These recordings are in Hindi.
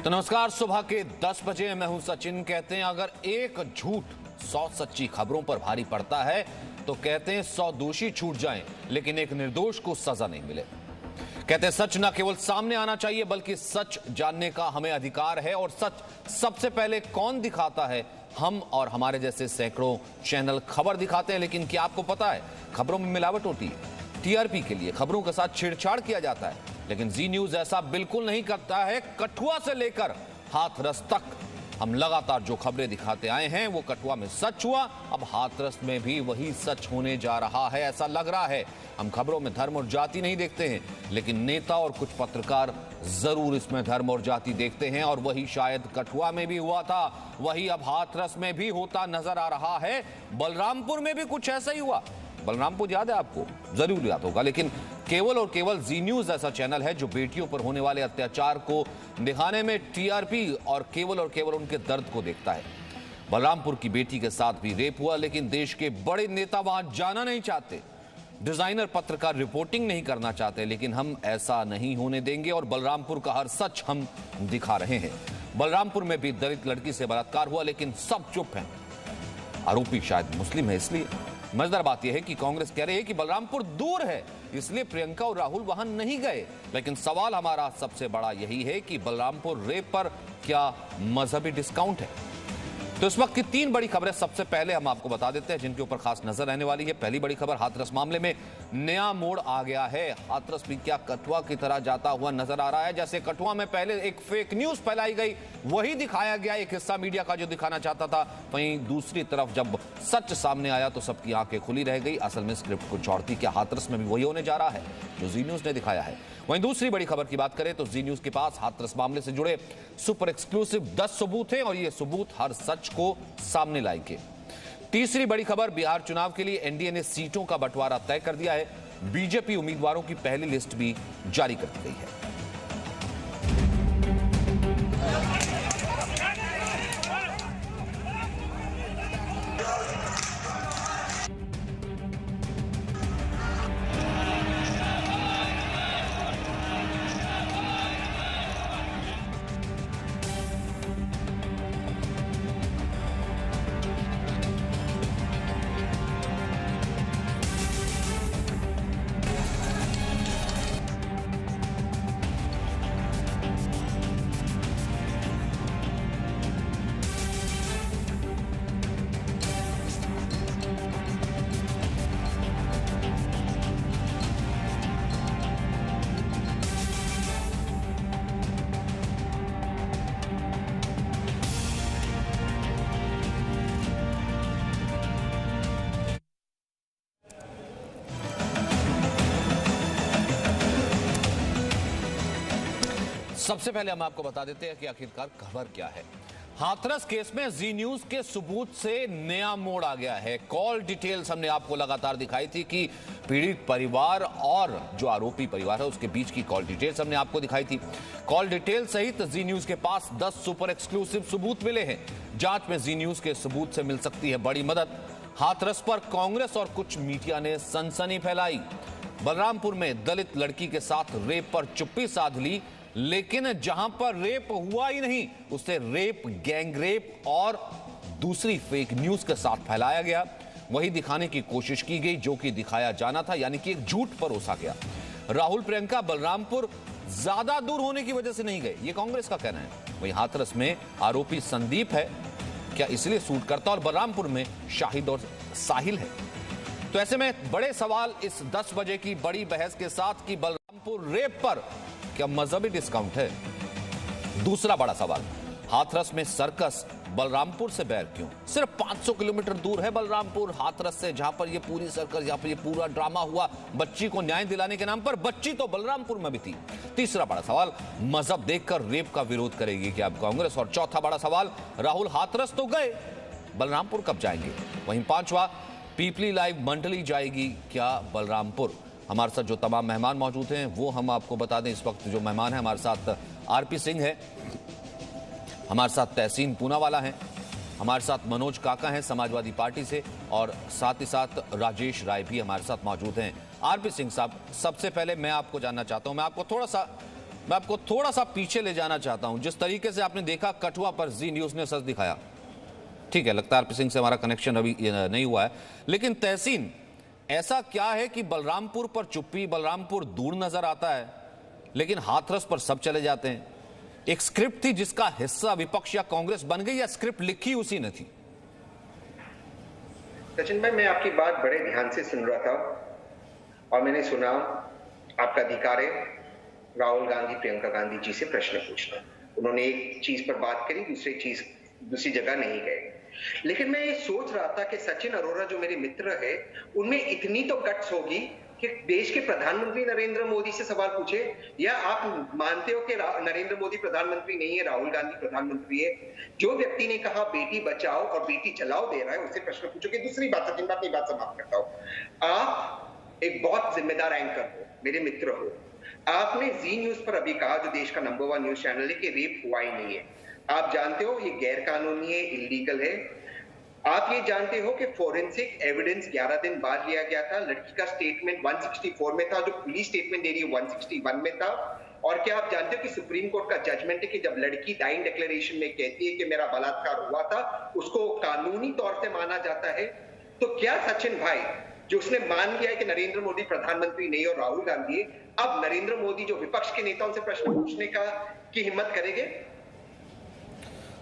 तो नमस्कार, सुबह के 10 बजे मैं हूं सचिन। कहते हैं अगर एक झूठ 100 सच्ची खबरों पर भारी पड़ता है तो कहते हैं 100 दोषी छूट जाएं लेकिन एक निर्दोष को सजा नहीं मिले। कहते हैं सच न केवल सामने आना चाहिए बल्कि सच जानने का हमें अधिकार है। और सच सबसे पहले कौन दिखाता है? हम और हमारे जैसे सैकड़ों चैनल खबर दिखाते हैं। लेकिन क्या आपको पता है खबरों में मिलावट होती है? टीआरपी के लिए खबरों के साथ छेड़छाड़ किया जाता है, लेकिन जी न्यूज ऐसा बिल्कुल नहीं करता है। कठुआ से लेकर हाथरस तक हम लगातार जो खबरें दिखाते आए हैं वो कठुआ में सच हुआ, अब हाथरस में भी वही सच होने जा रहा है, ऐसा लग रहा है। हम खबरों में धर्म और जाति नहीं देखते हैं, लेकिन नेता और कुछ पत्रकार जरूर इसमें धर्म और जाति देखते हैं। और वही शायद कठुआ में भी हुआ था, वही अब हाथरस में भी होता नजर आ रहा है। बलरामपुर में भी कुछ ऐसा ही हुआ। बलरामपुर याद है आपको? जरूर याद होगा। लेकिन केवल और केवल जी न्यूज ऐसा चैनल है जो बेटियों पर होने वाले अत्याचार को दिखाने में टीआरपी और केवल उनके दर्द को देखता है। बलरामपुर की बेटी के साथ भी रेप हुआ, लेकिन देश के बड़े नेता वहां जाना नहीं चाहते। डिजाइनर पत्रकार रिपोर्टिंग नहीं करना चाहते, लेकिन हम ऐसा नहीं होने देंगे और बलरामपुर का हर सच हम दिखा रहे हैं। बलरामपुर में भी दलित लड़की से बलात्कार हुआ, लेकिन सब चुप हैं। आरोपी शायद मुस्लिम है इसलिए। मजेदार बात यह है कि कांग्रेस कह रही है कि बलरामपुर दूर है इसलिए प्रियंका और राहुल वहां नहीं गए। लेकिन सवाल हमारा सबसे बड़ा यही है कि बलरामपुर रेप पर क्या मजहबी डिस्काउंट है? तो इस वक्त की 3 बड़ी खबरें सबसे पहले हम आपको बता देते हैं जिनके ऊपर खास नजर रहने वाली है। पहली बड़ी खबर, हाथरस मामले में नया मोड़ आ गया है। हाथरस भी क्या कठुआ की तरह जाता हुआ नजर आ रहा है? जैसे कठुआ में पहले एक फेक न्यूज फैलाई गई, वही दिखाया गया एक हिस्सा मीडिया का जो दिखाना चाहता था। वहीं दूसरी तरफ जब सच सामने आया तो सबकी आंखें खुली रह गई। असल में स्क्रिप्ट कुछ और थी। क्या हाथरस में भी वही होने जा रहा है जो जी न्यूज ने दिखाया है? वहीं दूसरी बड़ी खबर की बात करें तो जी न्यूज के पास हाथरस मामले से जुड़े सुपर एक्सक्लूसिव 10 सबूत हैं और ये सबूत हर सच को सामने लाएंगे। तीसरी बड़ी खबर, बिहार चुनाव के लिए एनडीए ने सीटों का बंटवारा तय कर दिया है। बीजेपी उम्मीदवारों की पहली लिस्ट भी जारी कर दी गई है। सबसे पहले हम आपको बता देते हैं कि आखिरकार खबर क्या है। हाथरस केस में जी न्यूज के सबूत से नया मोड़ आ गया है। कॉल डिटेल्स हमने आपको लगातार दिखाई थी कि पीड़ित परिवार और जो आरोपी परिवार है उसके बीच की कॉल डिटेल्स हमने आपको दिखाई थी। कॉल डिटेल सहित जी न्यूज के पास 10 सुपर एक्सक्लूसिव सबूत मिले हैं। जांच में जी न्यूज के सबूत से मिल सकती है बड़ी मदद। हाथरस पर कांग्रेस और कुछ मीडिया ने सनसनी फैलाई। बलरामपुर में दलित लड़की के साथ रेप पर चुप्पी साध ली, लेकिन जहां पर रेप हुआ ही नहीं उसे रेप, गैंग रेप और दूसरी फेक न्यूज के साथ फैलाया गया। वही दिखाने की कोशिश की गई जो कि दिखाया जाना था, यानी कि एक झूठ परोसा गया। राहुल प्रियंका बलरामपुर ज्यादा दूर होने की वजह से नहीं गए, ये कांग्रेस का कहना है। वही हाथरस में आरोपी संदीप है, क्या इसलिए सूट करता और बलरामपुर में शाहिद और साहिल है? तो ऐसे में बड़े सवाल इस 10 बजे की बड़ी बहस के साथ कि बलरामपुर रेप पर क्या मजहबी डिस्काउंट है? दूसरा बड़ा सवाल, हाथरस में सर्कस, बलरामपुर से बैर क्यों? सिर्फ 500 किलोमीटर दूर है बलरामपुर हाथरस से, जहां पर यह पूरी सर्कस, जहां पर यह पूरा ड्रामा हुआ बच्ची को न्याय दिलाने के नाम पर। बच्ची तो बलरामपुर में भी थी। तीसरा बड़ा सवाल, मजहब देखकर रेप का विरोध करेगी क्या अब कांग्रेस? और चौथा बड़ा सवाल, राहुल हाथरस तो गए, बलरामपुर कब जाएंगे? वहीं पांचवा, पीपली लाइव मंडली जाएगी क्या बलरामपुर? हमारे साथ जो तमाम मेहमान मौजूद हैं वो हम आपको बता दें। इस वक्त जो मेहमान हैं हमारे साथ आरपी सिंह है, हमारे साथ तहसीन पूनावाला हैं, हमारे साथ मनोज काका हैं समाजवादी पार्टी से, और साथ ही साथ राजेश राय भी हमारे साथ मौजूद हैं। आरपी सिंह साहब, सबसे पहले मैं आपको जानना चाहता हूं, मैं आपको थोड़ा सा मैं आपको थोड़ा सा पीछे ले जाना चाहता हूं। जिस तरीके से आपने देखा कठुआ पर जी न्यूज ने सच दिखाया, ठीक है, लगता है आरपी सिंह से हमारा कनेक्शन अभी नहीं हुआ है, लेकिन तहसीन ऐसा क्या है कि बलरामपुर पर चुप्पी, बलरामपुर दूर नजर आता है लेकिन हाथरस पर सब चले जाते हैं? एक स्क्रिप्ट थी जिसका हिस्सा विपक्ष या कांग्रेस बन गई, या स्क्रिप्ट लिखी उसी ने थी? सचिन भाई, मैं आपकी बात बड़े ध्यान से सुन रहा था और मैंने सुना आपका अधिकार है राहुल गांधी प्रियंका गांधी जी से प्रश्न पूछना। उन्होंने एक चीज पर बात करी, दूसरी जगह नहीं गए। लेकिन मैं ये सोच रहा था कि सचिन अरोड़ा जो मेरे मित्र है, उनमें इतनी तो गट्स होगी कि देश के प्रधानमंत्री नरेंद्र मोदी से सवाल पूछे, या आप मानते हो कि नरेंद्र मोदी प्रधानमंत्री नहीं है, राहुल गांधी प्रधानमंत्री है? जो व्यक्ति ने कहा बेटी बचाओ और बेटी चलाओ दे रहा है, उससे प्रश्न पूछो। कि दूसरी बात, सचिन बात नहीं, बात समाप्त करता हूं। आप एक बहुत जिम्मेदार एंकर हो, मेरे मित्र हो। आपने जी न्यूज पर अभी कहा, जो देश का नंबर 1 न्यूज चैनल है, कि रेप हुआ ही नहीं है। आप जानते हो ये गैर कानूनी है, इलीगल है। आप ये जानते हो कि फोरेंसिक एविडेंस 11 दिन बाद लिया गया था। लड़की का स्टेटमेंट 164 में था, जो पुलिस स्टेटमेंट दे रही है 161 में था। और क्या आप जानते हो कि सुप्रीम कोर्ट का जजमेंट है कि जब लड़की डाइंग डिक्लेरेशन में कहती है कि मेरा बलात्कार हुआ था, उसको कानूनी तौर से माना जाता है। तो क्या सचिन भाई, जो उसने मान लिया है कि नरेंद्र मोदी प्रधानमंत्री नहीं और राहुल गांधी, अब नरेंद्र मोदी जो विपक्ष के नेताओं से प्रश्न पूछने की हिम्मत करेंगे?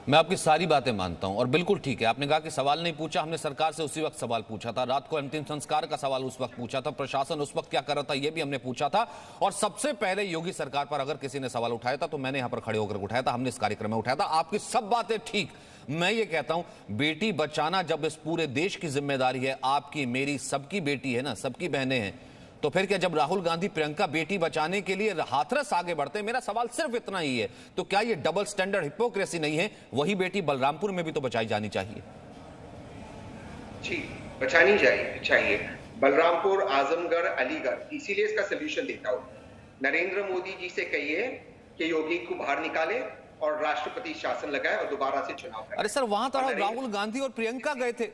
मैं आपकी सारी बातें मानता हूं और बिल्कुल ठीक है। आपने कहा कि सवाल नहीं पूछा, हमने सरकार से उसी वक्त सवाल पूछा था। रात को अंतिम संस्कार का सवाल उस वक्त पूछा था। प्रशासन उस वक्त क्या कर रहा था यह भी हमने पूछा था। और सबसे पहले योगी सरकार पर अगर किसी ने सवाल उठाया था तो मैंने यहां पर खड़े होकर उठाया था, हमने इस कार्यक्रम में उठाया था। आपकी सब बातें ठीक। मैं ये कहता हूं, बेटी बचाना जब इस पूरे देश की जिम्मेदारी है, आपकी मेरी सबकी बेटी है ना, सबकी बहनें हैं, तो फिर क्या जब राहुल गांधी प्रियंका बेटी बचाने के लिए हाथरस आगे बढ़ते हैं? मेरा सवाल सिर्फ इतना ही है, तो क्या ये डबल स्टैंडर्ड हिपोक्रेसी नहीं है? वही बेटी बलरामपुर में भी तो बचाई जानी चाहिए। जी, बचानी चाहिए बलरामपुर, आजमगढ़, अलीगढ़। इसीलिए इसका सोल्यूशन देता हूं। नरेंद्र मोदी जी से कहिए कि योगी को बाहर निकाले और राष्ट्रपति शासन लगाए और दोबारा से चुनाव करें। अरे सर, वहां तो राहुल गांधी और प्रियंका गए थे।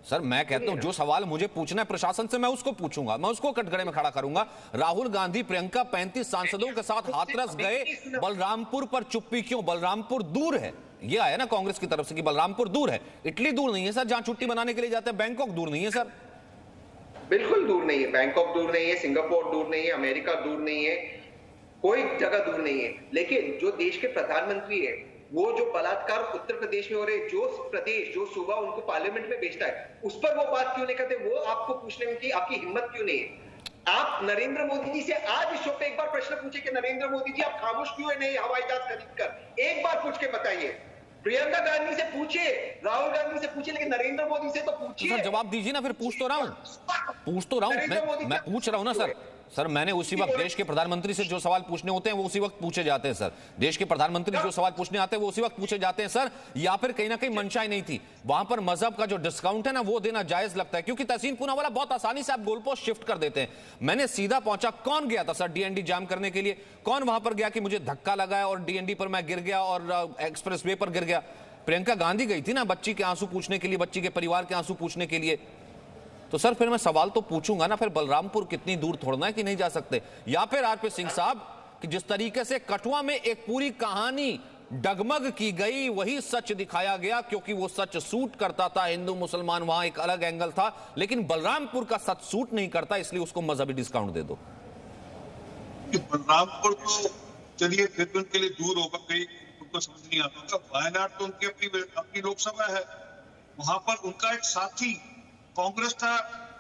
सर मैं कहता हूं जो सवाल मुझे पूछना है प्रशासन से, मैं उसको पूछूंगा, मैं उसको कटघरे में खड़ा करूंगा। राहुल गांधी प्रियंका 35 सांसदों के साथ हाथरस गए, बलरामपुर पर चुप्पी क्यों? बलरामपुर दूर है, ये आया ना कांग्रेस की तरफ से कि बलरामपुर दूर है। इटली दूर नहीं है सर, जहां छुट्टी मनाने के लिए जाते हैं। बैंकॉक दूर नहीं है सर, बिल्कुल दूर नहीं है। बैंकॉक दूर नहीं है, सिंगापुर दूर नहीं है, अमेरिका दूर नहीं है, कोई जगह दूर नहीं है। लेकिन जो देश के प्रधानमंत्री है, वो जो बलात्कार उत्तर प्रदेश में हो रहे, जो सूबा उनको पार्लियामेंट में भेजता है, उस पर वो बात क्यों नहीं करते? वो आपको पूछने में की आपकी हिम्मत क्यों नहीं है? आप नरेंद्र मोदी जी से आज इस शो पे एक बार प्रश्न पूछे कि नरेंद्र मोदी जी आप खामोश क्यों है नहीं हवाई जहाज खरीद कर? एक बार पूछ के बताइए। प्रियंका गांधी से पूछिए, राहुल गांधी से पूछिए, लेकिन नरेंद्र मोदी से तो पूछिए। तो जवाब दीजिए ना, फिर पूछ तो रहा हूं मैं पूछ रहा हूं ना सर मैंने उसी वक्त देश के प्रधानमंत्री से जो सवाल पूछने होते हैं वो उसी वक्त पूछे जाते हैं सर। देश के प्रधानमंत्री जो सवाल पूछने आते हैं वो उसी वक्त पूछे जाते हैं सर। या फिर कहीं ना कहीं मंशा ही नहीं थी वहां पर? मजहब का जो डिस्काउंट है ना वो देना जायज लगता है, क्योंकि तहसीन पूनावाला बहुत आसानी से आप गोल पोस्ट शिफ्ट कर देते हैं। मैंने सीधा पहुंचा, कौन गया था सर डीएनडी जाम करने के लिए? कौन वहां पर गया कि मुझे धक्का लगा और डीएनडी पर मैं गिर गया और एक्सप्रेस वे पर गिर गया? प्रियंका गांधी गई थी ना बच्ची के आंसू पूछने के लिए, बच्ची के परिवार के आंसू पूछने के लिए। तो सर फिर मैं सवाल तो पूछूंगा ना, फिर बलरामपुर कितनी दूर थोड़ना है कि नहीं जा सकते? या फिर आरपी सिंह साहब कि जिस तरीके से कठुआ में एक पूरी कहानी डगमग की गई वही सच दिखाया गया, क्योंकि वो सच सूट करता था, हिंदू मुसलमान वहां एक अलग एंगल था, लेकिन बलरामपुर का सच सूट नहीं करता, इसलिए उसको मजहबी डिस्काउंट दे दो। बलरामपुर तो चलिए फिर भी उनके लिए दूर होगा, कहीं उनको समझ नहीं आता होगा। वायनाड तो उनकी अपनी लोकसभा है, वहां पर उनका एक साथी कांग्रेस का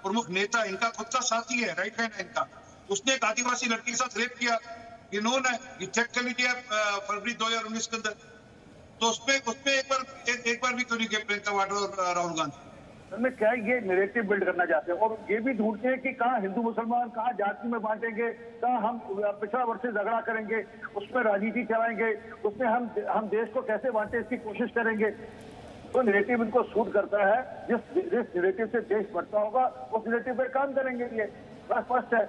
प्रमुख नेता, इनका खुद का साथी है, राइट हैंड है इनका, उसने एक आदिवासी लड़की के साथ रेप किया। इन्होंने ये चेक कर लीजिए फरवरी 2019 के अंदर। तो उसमें एक बार भी क्यों नहीं किया प्रियंका वाड्रा और राहुल गांधी? में क्या ये नैरेटिव बिल्ड करना चाहते हैं और ये भी ढूंढते हैं कि कहाँ हिंदू मुसलमान, कहाँ जाति में बांटेंगे, कहाँ हम पिछड़ा वर्ष से झगड़ा करेंगे, उसमें राजनीति चलाएंगे, उसमें हम देश को कैसे बांटे इसकी कोशिश करेंगे। तो नैरेटिव इनको सूट करता है। जिस नैरेटिव से देश बढ़ता होगा उस नैरेटिव पर काम करेंगे। ये बस स्पष्ट है,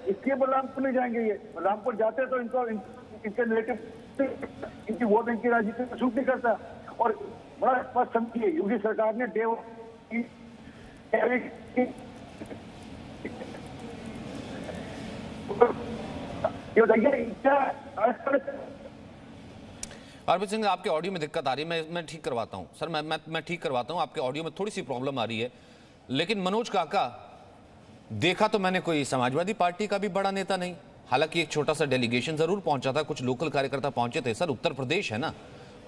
इसलिए बलरामपुर नहीं जाएंगे। ये बलरामपुर जाते तो इनके नैरेटिव, इनकी वोट इनकी राजनीति में सूट नहीं करता। और बड़ा स्पष्ट समझिए, योगी सरकार ने ये बताइए क्या अरविंद सिंह, आपके ऑडियो में दिक्कत आ रही है, मैं ठीक करवाता हूं सर, मैं ठीक करवाता हूं। आपके ऑडियो में थोड़ी सी प्रॉब्लम आ रही है। लेकिन मनोज काका, देखा तो मैंने कोई समाजवादी पार्टी का भी बड़ा नेता नहीं। हालांकि एक छोटा सा डेलीगेशन जरूर पहुंचा था, कुछ लोकल कार्यकर्ता पहुंचे थे। सर, उत्तर प्रदेश है ना,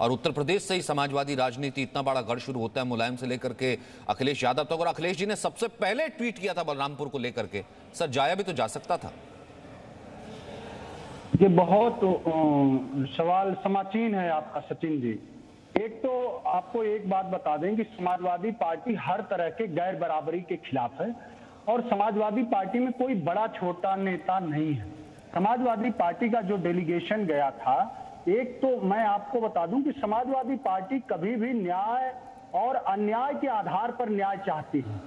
और उत्तर प्रदेश से ही समाजवादी राजनीति इतना बड़ा गढ़ शुरू होता है, मुलायम से लेकर के अखिलेश यादव तक। और अखिलेश जी ने सबसे पहले ट्वीट किया था बलरामपुर को लेकर के। सर, जाया भी तो जा सकता था। ये बहुत सवाल समाचीन है आपका सचिन जी। एक तो आपको एक बात बता दें कि समाजवादी पार्टी हर तरह के गैर बराबरी के खिलाफ है, और समाजवादी पार्टी में कोई बड़ा छोटा नेता नहीं है। समाजवादी पार्टी का जो डेलीगेशन गया था, एक तो मैं आपको बता दूं कि समाजवादी पार्टी कभी भी न्याय और अन्याय के आधार पर न्याय चाहती है।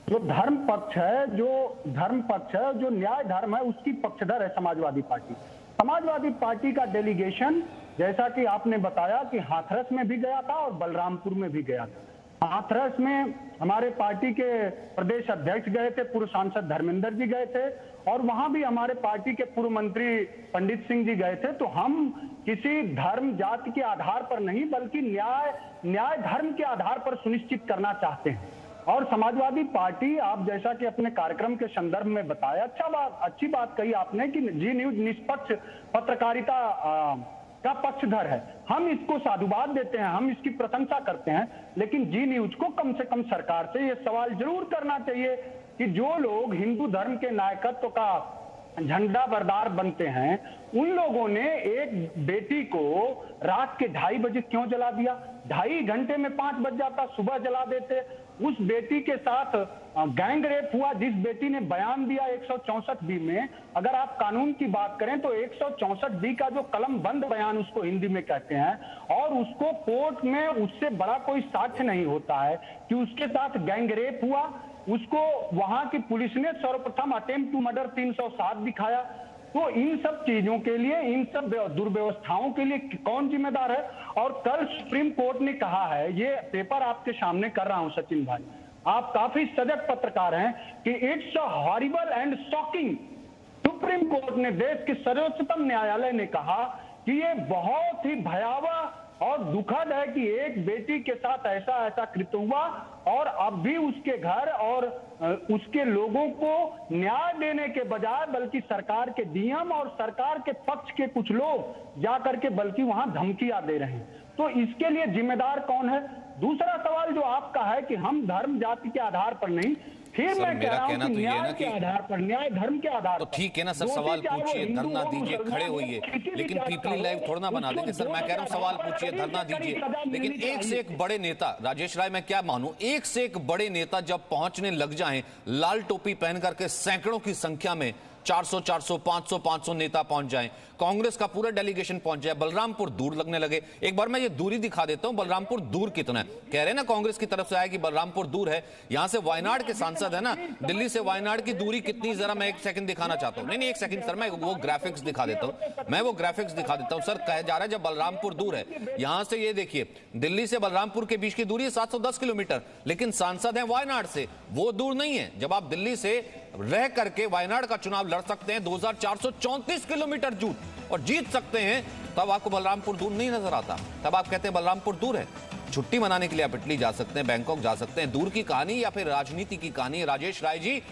जो धर्म पक्ष है, जो न्याय धर्म है, उसकी पक्षधर है समाजवादी पार्टी। समाजवादी पार्टी का डेलीगेशन, जैसा कि आपने बताया, कि हाथरस में भी गया था और बलरामपुर में भी गया था। हाथरस में हमारे पार्टी के प्रदेश अध्यक्ष गए थे, पूर्व सांसद धर्मेंद्र जी गए थे, और वहां भी हमारे पार्टी के पूर्व मंत्री पंडित सिंह जी गए थे। तो हम किसी धर्म जाति के आधार पर नहीं, बल्कि न्याय धर्म के आधार पर सुनिश्चित करना चाहते हैं। और समाजवादी पार्टी, आप जैसा कि अपने कार्यक्रम के संदर्भ में बताया, अच्छी बात कही आपने कि जी न्यूज निष्पक्ष पत्रकारिता का पक्षधर है। हम इसको साधुवाद देते हैं, हम इसकी प्रशंसा करते हैं। लेकिन जी न्यूज को कम से कम सरकार से ये सवाल जरूर करना चाहिए कि जो लोग हिंदू धर्म के नायकत्व का झंडा बरदार बनते हैं, उन लोगों ने एक बेटी को रात के 2:30 बजे क्यों जला दिया? 2.5 घंटे में 5 बज जाता, सुबह जला देते। उस बेटी के साथ गैंग रेप हुआ, जिस बेटी ने बयान दिया 164B में। अगर आप कानून की बात करें तो 164B का जो कलम बंद बयान उसको हिंदी में कहते हैं, और उसको कोर्ट में उससे बड़ा कोई साक्ष्य नहीं होता है कि उसके साथ गैंग रेप हुआ। उसको वहां की पुलिस ने सर्वप्रथम अटेम्प्ट टू मर्डर 307 दिखाया। तो इन सब चीजों के लिए, इन सब दुर्व्यवस्थाओं के लिए कौन जिम्मेदार है? और कल सुप्रीम कोर्ट ने कहा है, ये पेपर आपके सामने कर रहा हूं सचिन भाई, आप काफी सजग पत्रकार हैं, कि it's a horrible and shocking. Supreme court ने, देश के सर्वोच्चतम न्यायालय ने कहा कि ये बहुत ही भयावह और दुखद है कि एक बेटी के साथ ऐसा कृत्य हुआ, और अब भी उसके घर और उसके लोगों को न्याय देने के बजाय बल्कि सरकार के डीएम और सरकार के पक्ष के कुछ लोग जाकर के बल्कि वहां धमकियां दे रहे हैं। तो इसके लिए जिम्मेदार कौन है? दूसरा सवाल जो आपका है कि हम धर्म जाति के आधार पर नहीं, फिर मैं कह रहा हूं कि न्याय के आधार पर, न्याय धर्म के आधार पर। तो ठीक है ना सर, सवाल पूछिए, धरना दीजिए, खड़े होइए, लेकिन पीपली लाइव थोड़ा ना बना देंगे सर। मैं कह रहा हूं सवाल पूछिए, धरना दीजिए, लेकिन एक से एक बड़े नेता, राजेश राय मैं क्या मानूं, एक से एक बड़े नेता जब पहुंचने लग जाएं, लाल टोपी पहन करके सैकड़ों की संख्या में, 400, 500 नेता पहुंच जाएं, कांग्रेस का पूरा डेलीगेशन पहुंच जाए, बलरामपुर दूर लगने लगे। एक बार मैं ये दूरी दिखा देता हूं, बलरामपुर दूर कितना है। कह रहे हैं ना कांग्रेस की तरफ से आया कि बलरामपुर दूर है, यहां से वायनाड के सांसद है ना, दिल्ली से वायनाड की दूरी कितनी, जरा मैं 1 सेकंड दिखाना चाहता हूं। नहीं 1 सेकंड सर, मैं वो ग्राफिक्स दिखा देता हूं, सर। कहा जा रहा है जब बलरामपुर दूर है, यहां से ये देखिए, दिल्ली से बलरामपुर के बीच की दूरी है 710 किलोमीटर, लेकिन सांसद है वायनाड से, वो दूर नहीं है। जब आप दिल्ली से रह करके वायनाड का चुनाव लड़ सकते हैं 2434 किलोमीटर और जीत सकते हैं, तब आपको बलरामपुर दूर नहीं नजर आता, तब आप कहते हैं बलरामपुर दूर है। छुट्टी मनाने के लिए आप इटली जा सकते हैं, बैंकॉक जा सकते हैं, दूर की कहानी या फिर राजनीति की कहानी है। राजेश राय जी,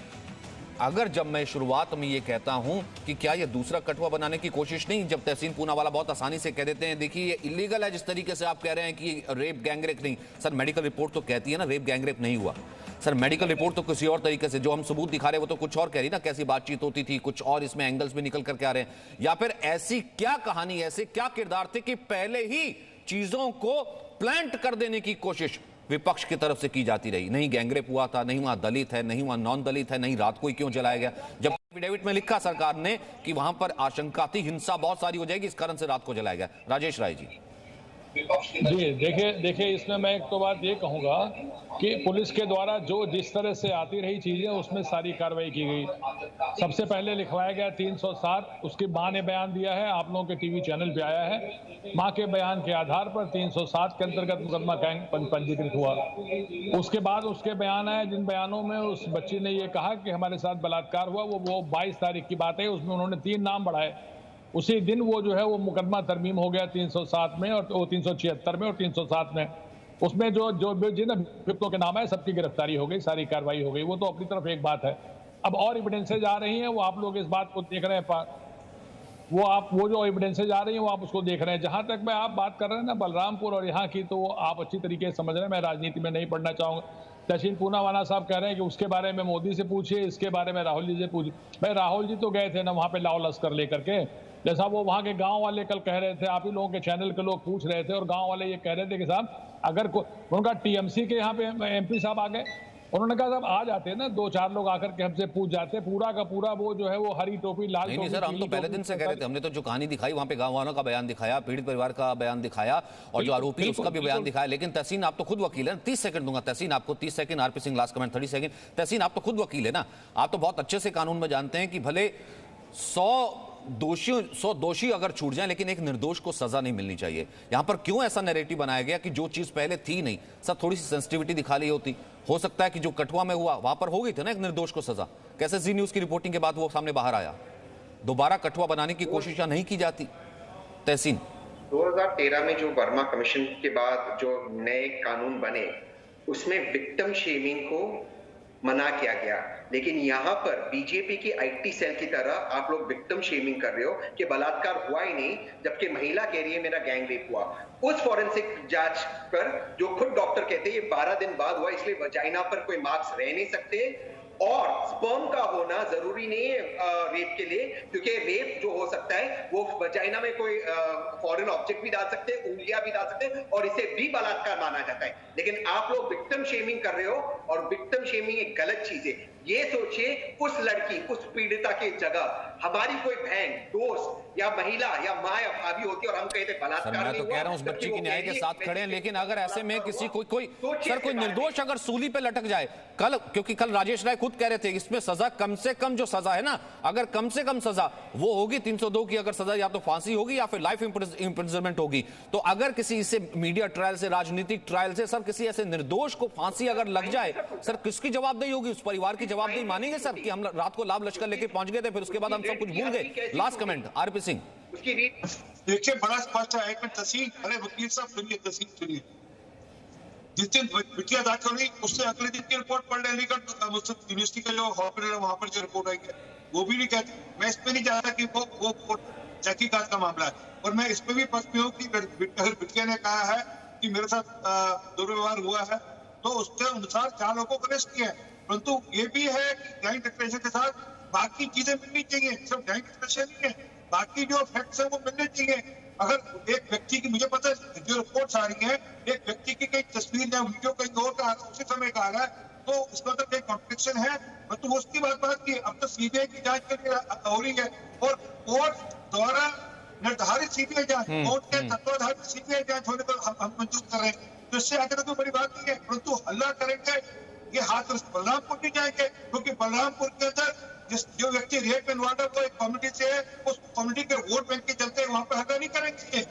अगर जब मैं शुरुआत में ये कहता हूं कि क्या ये दूसरा कठुआ बनाने की कोशिश नहीं, जब तहसीन पूनावाला बहुत आसानी से कह देते हैं देखिए ये इलीगल है, जिस तरीके से आप कह रहे हैं कि रेप गैंगरेप नहीं, सर मेडिकल रिपोर्ट तो कहती है ना रेप गैंगरेप नहीं हुआ। सर मेडिकल रिपोर्ट तो किसी और तरीके से, जो हम सबूत दिखा रहे हैं वो तो कुछ और कह रही ना, कैसी बातचीत होती थी, कुछ और इसमें एंगल्स भी निकल करके आ रहे हैं। या फिर ऐसी क्या कहानी, ऐसे क्या किरदार थे कि पहले ही चीजों को प्लांट कर देने की कोशिश विपक्ष की तरफ से की जाती रही? नहीं गैंगरेप हुआ था, नहीं वहां दलित है, नहीं वहां नॉन दलित है, नहीं रात को ही क्यों जलाया गया, जब एफिडेविट में लिखा सरकार ने कि वहां पर आशंका थी हिंसा बहुत सारी हो जाएगी, इस कारण से रात को जलाया गया। राजेश राय जी। जी देखिए इसमें मैं एक तो बात ये कहूँगा कि पुलिस के द्वारा जो जिस तरह से आती रही चीज़ें उसमें सारी कार्रवाई की गई। सबसे पहले लिखवाया गया 307, उसकी मां ने बयान दिया है, आप लोगों के टीवी चैनल पे आया है। मां के बयान के आधार पर 307 के अंतर्गत मुकदमा पंजीकृत हुआ। उसके बाद उसके बयान आए, जिन बयानों में उस बच्ची ने ये कहा कि हमारे साथ बलात्कार हुआ, वो 22 तारीख की बात है, उसमें उन्होंने 3 नाम बढ़ाए। उसी दिन वो जो है वो मुकदमा तरमीम हो गया 307 में और 376 में और 307 में। उसमें जो जिन अभियुक्तों के नाम है सबकी गिरफ्तारी हो गई, सारी कार्रवाई हो गई। वो तो अपनी तरफ एक बात है। अब और एविडेंसेज आ रही हैं, वो आप लोग इस बात को देख रहे हैं, वो जो एविडेंसेज आ रही हैं वो आप उसको देख रहे हैं। जहां तक मैं आप बात कर रहे हैं ना बलरामपुर और यहाँ की, तो आप अच्छी तरीके से समझ रहे हैं, मैं राजनीति में नहीं पढ़ना चाहूंगा। तहसीन पूनावाला साहब कह रहे हैं कि उसके बारे में मोदी से पूछिए, इसके बारे में राहुल जी से पूछिए। भाई राहुल जी तो गए थे ना वहां पे लाओ लश्कर लेकर के, जैसा वो वहां के गांव वाले कल कह रहे थे, आप ही लोगों के चैनल के लोग पूछ रहे थे और गांव वाले ये कह रहे थे कि साहब अगर उनका टीएमसी के यहाँ पे एमपी साहब आ गए, उन्होंने कहा साहब आ जाते ना 2-4 लोग आकर के हमसे पूछ जाते, पूरा का पूरा वो जो है वो हरी टोपी लाल नहीं टोपी। सर, हम तो पहले दिन से कह रहे थे, हमने तो जो कहानी दिखाई वहां पे गांव वालों का बयान दिखाया, पीड़ित परिवार का बयान दिखाया और जो आरोपी उसका भी बयान दिखाया। लेकिन तहसीन आप तो खुद वकील है, 30 सेकंड दूंगा तहसीन आपको, 30 second. RP Singh last comment 30 second. Tahseen आप तो खुद वकील है ना, आप तो बहुत अच्छे से कानून में जानते हैं कि भले 100 दोषी अगर छूट जाए लेकिन एक निर्दोष को सजा नहीं मिलनी चाहिए। यहां पर क्यों ऐसा नैरेटिव बनाया गया कि जो चीज पहले थी नहीं, सब थोड़ी सी सेंसिटिविटी दिखा ली होती। हो सकता है कि जो कठुआ में हुआ वहां पर हो गई थी ना एक निर्दोष को सजा, कैसे जी न्यूज की रिपोर्टिंग के बाद वो सामने बाहर आया। दोबारा कठुआ बनाने की कोशिश नहीं की जाती। तहसीन 2013 में जो वर्मा कमीशन के बाद जो नए कानून बने उसमें विक्टिम शेमिंग को मना किया गया, लेकिन यहाँ पर बीजेपी की आईटी सेल की तरह आप लोग विक्टिम शेमिंग कर रहे हो कि बलात्कार हुआ ही नहीं, जबकि महिला कह रही है मेरा गैंग रेप हुआ। उस फॉरेंसिक जांच पर जो खुद डॉक्टर कहते हैं ये 12 दिन बाद हुआ, इसलिए वजाइना पर कोई मार्क्स रह नहीं सकते और स्पर्म का होना जरूरी नहीं है रेप के लिए, क्योंकि रेप जो हो सकता है वो वजाइना में कोई फॉरेन ऑब्जेक्ट भी डाल सकते हैं, उंगलियां भी डाल सकते हैं और इसे भी बलात्कार माना जाता है। लेकिन आप लोग विक्टिम शेमिंग कर रहे हो और विक्टिम शेमिंग एक गलत चीज है। ये सोचिए उस लड़की, उस पीड़िता की जगह हमारी कोई बहन, दोस्त या महिला या माँ या भाभी होती और हम कहते बलात्कार नहीं हुआ। मैं तो कह रहा हूं उस बच्ची की न्याय के साथ खड़े हैं, लेकिन अगर ऐसे में किसी कोई निर्दोष अगर सूली पे लटक जाए कल, क्योंकि कल राजेश राय खुद कह रहे थे इसमें सजा कम से कम जो सजा है ना, अगर कम से कम सजा वो होगी 302 की अगर सजा, या तो फांसी होगी या फिर लाइफ इंप्रिजनमेंट होगी। तो अगर किसी से मीडिया ट्रायल से, राजनीतिक ट्रायल से सर किसी ऐसे निर्दोष को फांसी अगर लग जाए, सर किसकी जवाबदेही होगी? उस परिवार की जवाबदेही मानेंगे सर कि हम रात को लाभ लश्कर लेके पहुंच गए थे, फिर उसके बाद हम सब कुछ भूल गए? Last comment RP Singh. देखिए बड़ा स्पष्ट है कि तहसील, अरे वकील साहब सुनिए, तहसील सुनिए, जिस दिन बिटिया दाखिल हुई उससे अगले दिन की रिपोर्ट पढ़ लेने का यूनिवर्सिटी का जो हॉस्पिटल है वहां पर जो रिपोर्ट आई है वो भी नहीं कहती। मैं इस पे नहीं चाहता कि वो तहकीकात का मामला है, और मैं इस पे भी पक्ष में हूँ कि अगर बिटिया ने कहा है कि मेरे साथ दुर्व्यवहार हुआ है तो उसके अनुसार 4 लोगों को अरेस्ट किया है। परंतु ये भी है कि ज्वाइंट डिक्लेरेशन के साथ बाकी चीजें मिलनी चाहिए, सिर्फ ज्वाइंट डिक्लेरेशन नहीं है, बाकी जो फैक्ट्स है वो मिलने चाहिए। अगर एक व्यक्ति की, मुझे पता है जो रिपोर्ट्स आ रही है, एक व्यक्ति की कई तस्वीर या वीडियो कहीं और का उसी समय का आ रहा है तो उसका तो कई कॉन्ट्रडिक्शन है, परंतु वो उसकी बात की अब तो सीबीआई की जांच के लिए हो रही है और कोर्ट द्वारा निर्धारित सीबीआई जांच, कोर्ट के तत्वाधारित सीबीआई जांच होने पर हम मंजूर कर रहे हैं, तो इससे आगे कोई बड़ी बात नहीं है। परंतु हल्ला करेंगे ये हाथ बलरामपुर नहीं जाएंगे, क्योंकि बलरामपुर के अंदर जो व्यक्ति रेप में इन्वॉल्व है वो एक कम्युनिटी से है, उस कम्युनिटी के वोट बैंक के चलते वहां पर हल्ला नहीं करेंगे।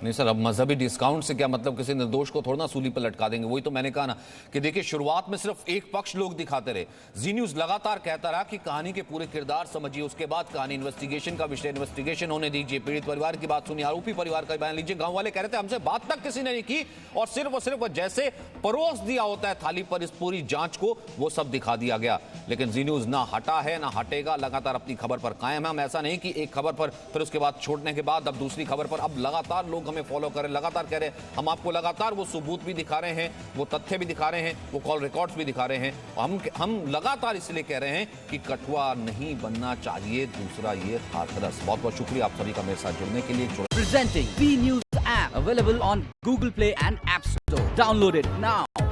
नहीं सर, अब मजहबी डिस्काउंट से क्या मतलब? किसी निर्दोष को थोड़ा ना सूली पर लटका देंगे। वही तो मैंने कहा ना कि देखिए शुरुआत में सिर्फ एक पक्ष लोग दिखाते रहे, जी न्यूज लगातार कहता रहा कि कहानी के पूरे किरदार समझिए, उसके बाद कहानी इन्वेस्टिगेशन का विषय, इन्वेस्टिगेशन होने दीजिए, पीड़ित परिवार की बात सुनिए, आरोपी परिवार का बयान लीजिए। गांव वाले कह रहे थे हमसे बात तक किसी ने नहीं की और सिर्फ जैसे परोस दिया होता है थाली पर इस पूरी जांच को, वो सब दिखा दिया गया। लेकिन जी न्यूज ना हटा है ना हटेगा, लगातार अपनी खबर पर कायम है। हम ऐसा नहीं कि एक खबर पर फिर उसके बाद छोड़ने के बाद अब दूसरी खबर पर, अब लगातार लोग हमें फॉलो करें, लगातार कह रहे हैं, हम आपको लगातार वो सबूत भी दिखा रहे हैं, वो तथ्य भी दिखा रहे हैं, वो कॉल रिकॉर्ड्स भी दिखा रहे हैं। हम लगातार इसलिए कह रहे हैं कि कठुआ नहीं बनना चाहिए। दूसरा ये हाथरस। बहुत बहुत शुक्रिया आप सभी का मेरे साथ जुड़ने के लिए। Presenting V News app available on Google Play and App Store. Download it now.